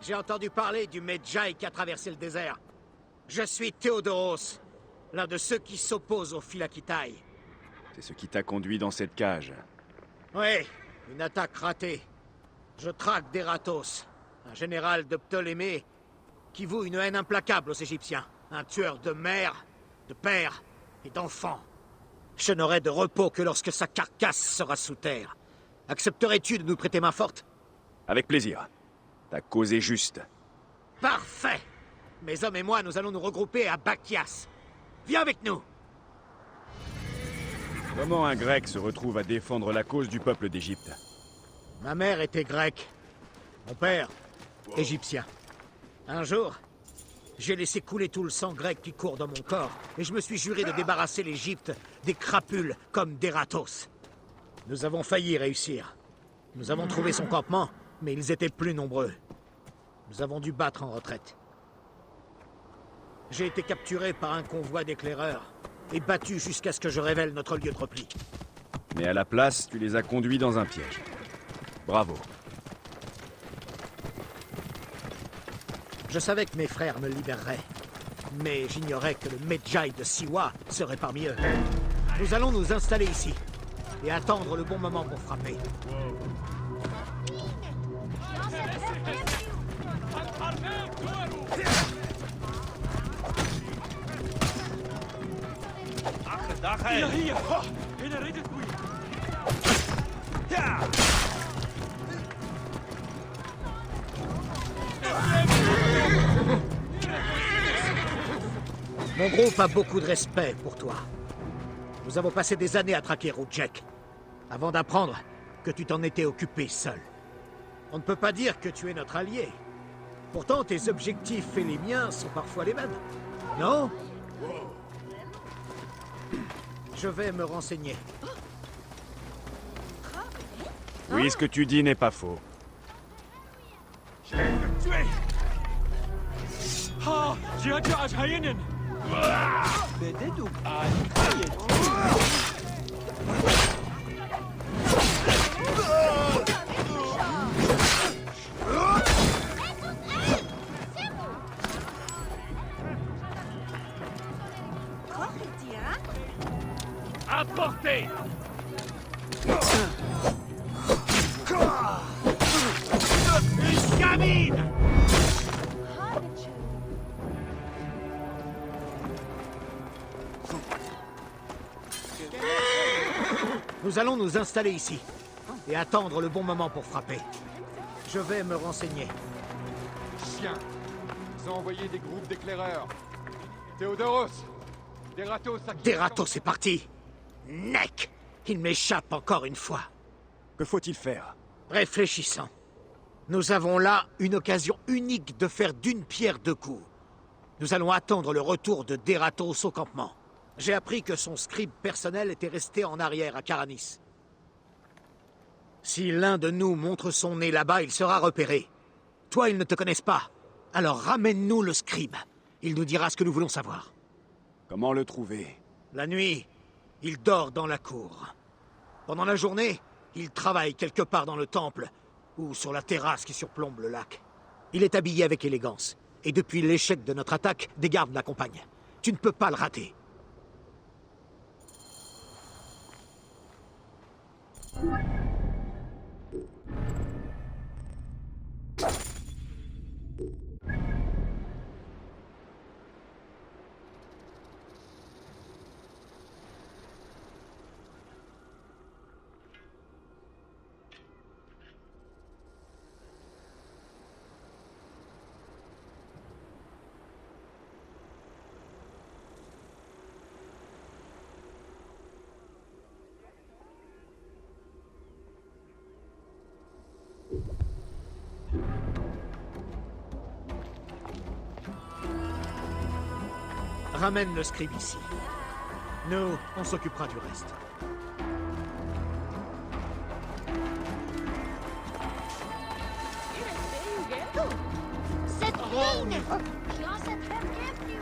J'ai entendu parler du Medjay qui a traversé le désert. Je suis Théodoros, l'un de ceux qui s'opposent au Phylakitai. C'est ce qui t'a conduit dans cette cage. Oui, une attaque ratée. Je traque Dératos, un général de Ptolémée qui voue une haine implacable aux Égyptiens. Un tueur de mères, de pères et d'enfants. Je n'aurai de repos que lorsque sa carcasse sera sous terre. Accepterais-tu de nous prêter main forte? Avec plaisir. Ta cause est juste. Parfait! Mes hommes et moi, nous allons nous regrouper à Bakias. Viens avec nous! Comment un Grec se retrouve à défendre la cause du peuple d'Égypte? Ma mère était grecque. Mon père, égyptien. Un jour, j'ai laissé couler tout le sang grec qui court dans mon corps, et je me suis juré de débarrasser l'Égypte des crapules comme Dératos. Nous avons failli réussir. Nous avons trouvé son campement, mais ils étaient plus nombreux. Nous avons dû battre en retraite. J'ai été capturé par un convoi d'éclaireurs et battu jusqu'à ce que je révèle notre lieu de repli. Mais à la place, tu les as conduits dans un piège. Bravo. Je savais que mes frères me libéreraient, mais j'ignorais que le Medjay de Siwa serait parmi eux. Nous allons nous installer ici et attendre le bon moment pour frapper. Mon groupe a beaucoup de respect pour toi. Nous avons passé des années à traquer Rudjek, avant d'apprendre que tu t'en étais occupé seul. On ne peut pas dire que tu es notre allié. Pourtant, tes objectifs et les miens sont parfois les mêmes. Non? Je vais me renseigner. Oui, ce que tu dis n'est pas faux. Apportez! Une gamine! Nous allons nous installer ici et attendre le bon moment pour frapper. Je vais me renseigner. Chien! Ils ont envoyé des groupes d'éclaireurs. Théodoros! Dératos est parti! Nek! Il m'échappe encore une fois. Que faut-il faire? Réfléchissons. Nous avons là une occasion unique de faire d'une pierre deux coups. Nous allons attendre le retour de Dératos au campement. J'ai appris que son scribe personnel était resté en arrière à Caranis. Si l'un de nous montre son nez là-bas, il sera repéré. Toi, ils ne te connaissent pas. Alors ramène-nous le scribe. Il nous dira ce que nous voulons savoir. Comment le trouver? La nuit, il dort dans la cour. Pendant la journée, il travaille quelque part dans le temple ou sur la terrasse qui surplombe le lac. Il est habillé avec élégance. Et depuis l'échec de notre attaque, des gardes l'accompagnent. Tu ne peux pas le rater. Ramène le scribe ici. Nous, on s'occupera du reste. Cette ligne! J'en sais très bien plus.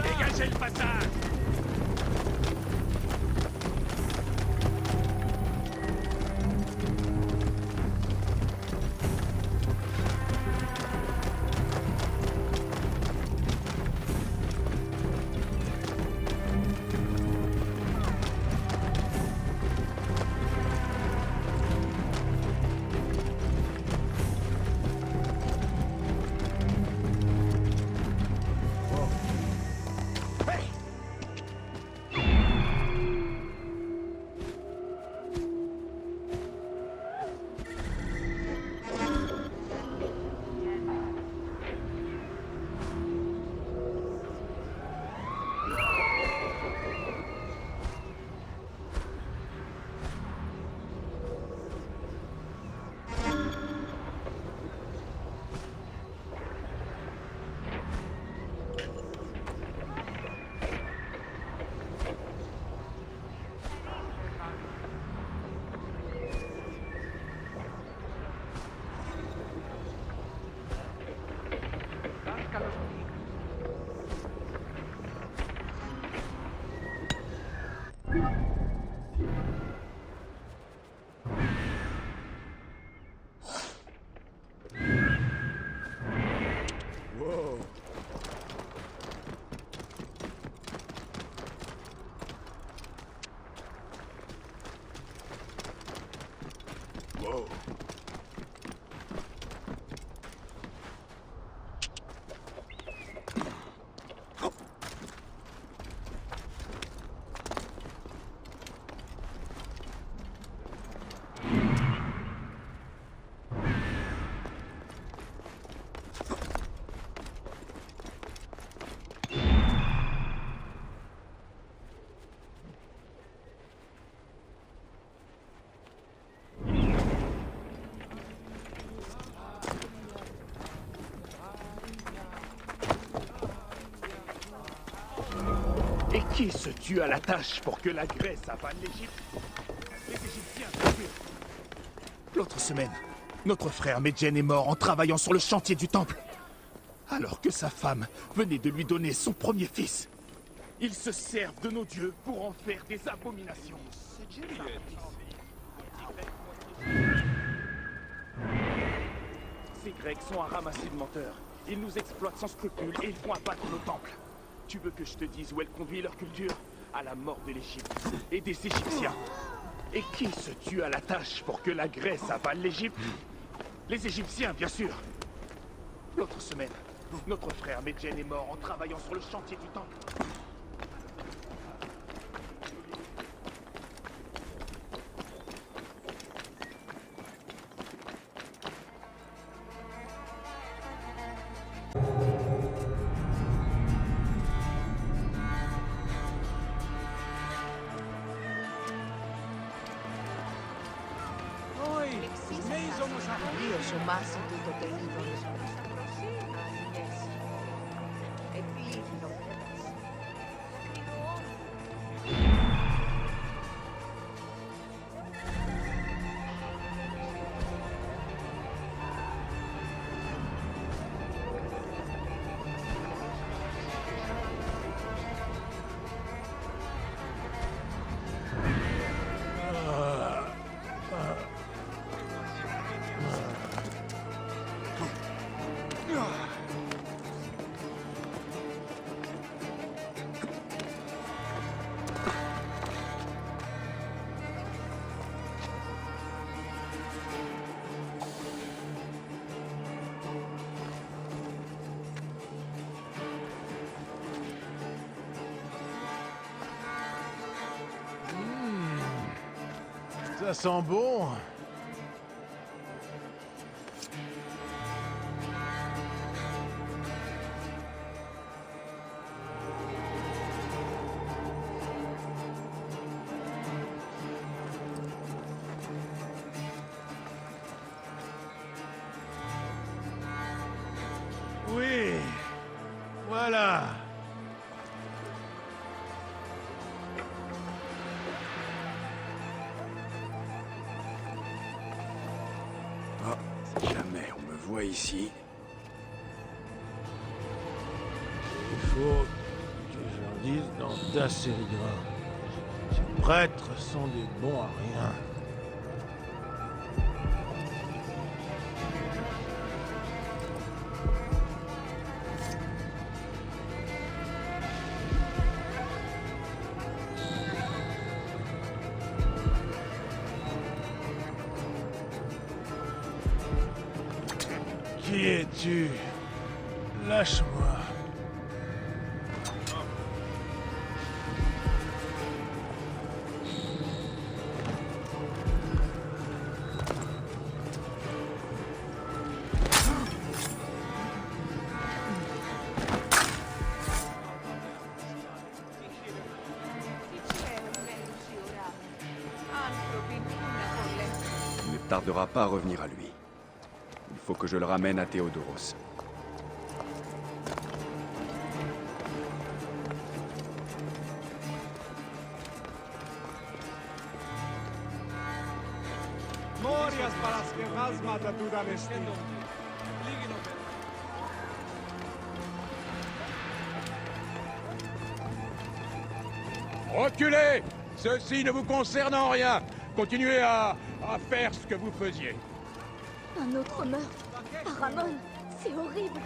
Dégagez le passage! Et qui se tue à la tâche pour que la Grèce avale l'Égypte? Les Égyptiens, bien sûr. L'autre semaine, notre frère Medjen est mort en travaillant sur le chantier du temple. Alors que sa femme venait de lui donner son premier fils. Ils se servent de nos dieux pour en faire des abominations. Ces Grecs sont un ramassis de menteurs. Ils nous exploitent sans scrupule et ils font abattre nos temples. Tu veux que je te dise où elle conduit leur culture? À la mort de l'Égypte et des Égyptiens. Et qui se tue à la tâche pour que la Grèce avale l'Égypte? Les Égyptiens, bien sûr. L'autre semaine, notre frère Medjen est mort en travaillant sur le chantier du temple. Io sono masso tutto pericolo. E piglio. Ça sent bon. Oui, voilà. Ah, si jamais on me voit ici... Il faut que j'en dise dans ta sérigra. Ces prêtres sont des bons à rien. Qui es-tu? Lâche-moi. Il ne tardera pas à revenir à lui. Il faut que je le ramène à Théodoros. Reculez! Ceci ne vous concerne en rien. Continuez à faire ce que vous faisiez. Un autre meurtre. Aramon, c'est horrible.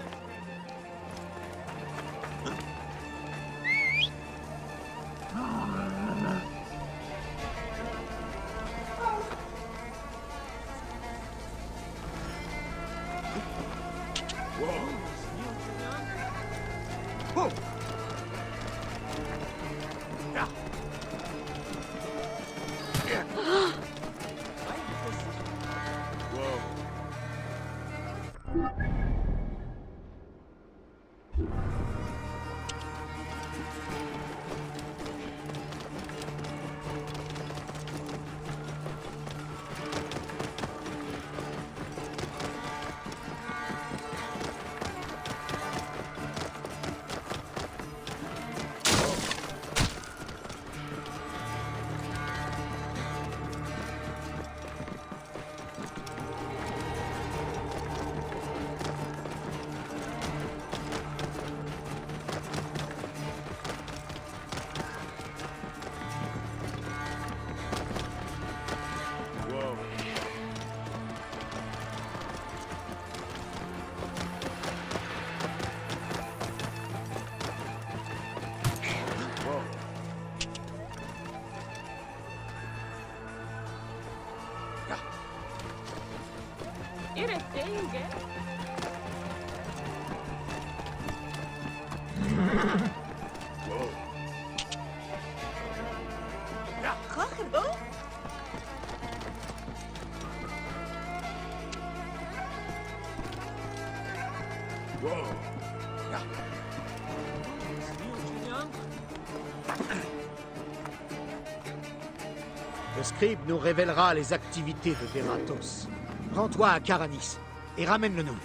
Le scribe nous révélera les activités de Deratos. Rends-toi à Karanis et ramène-le nous.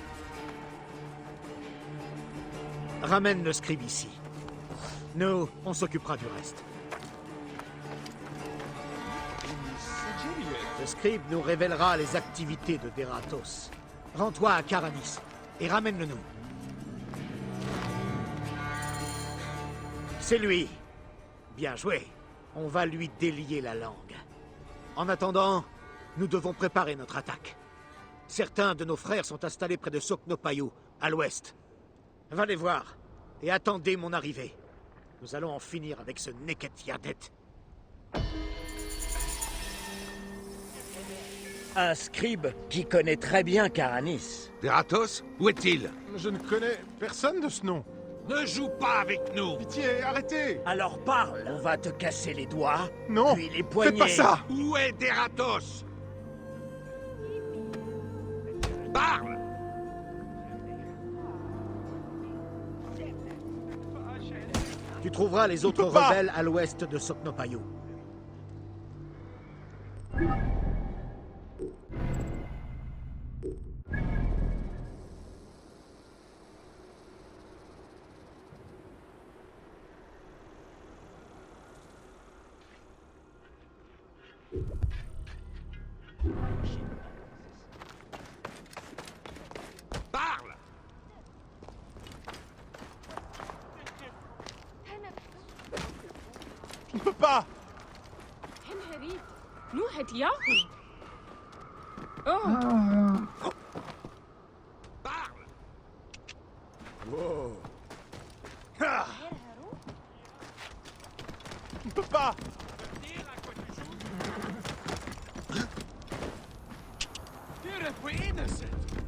Ramène le scribe ici. Nous, on s'occupera du reste. Le scribe nous révélera les activités de Deratos. Rends-toi à Karanis et ramène-le nous. C'est lui. Bien joué. On va lui délier la langue. En attendant, nous devons préparer notre attaque. Certains de nos frères sont installés près de Soknopayou, à l'ouest. Va les voir et attendez mon arrivée. Nous allons en finir avec ce Neket Yardet. Un scribe qui connaît très bien Karanis. Deratos, où est-il? Je ne connais personne de ce nom. Ne joue pas avec nous! Pitié, arrêtez! Alors parle. On va te casser les doigts, Non! puis les poignets. Faites pas ça! Où est Deratos? Parle! Tu trouveras les autres peux pas. rebelles à l'ouest de Soknopayu. Parle! Je ne peux pas! Henry, nous Hetiahu. Oh, Parle! Ah, je ne peux pas! Dire à quoi tu joues? You're innocent.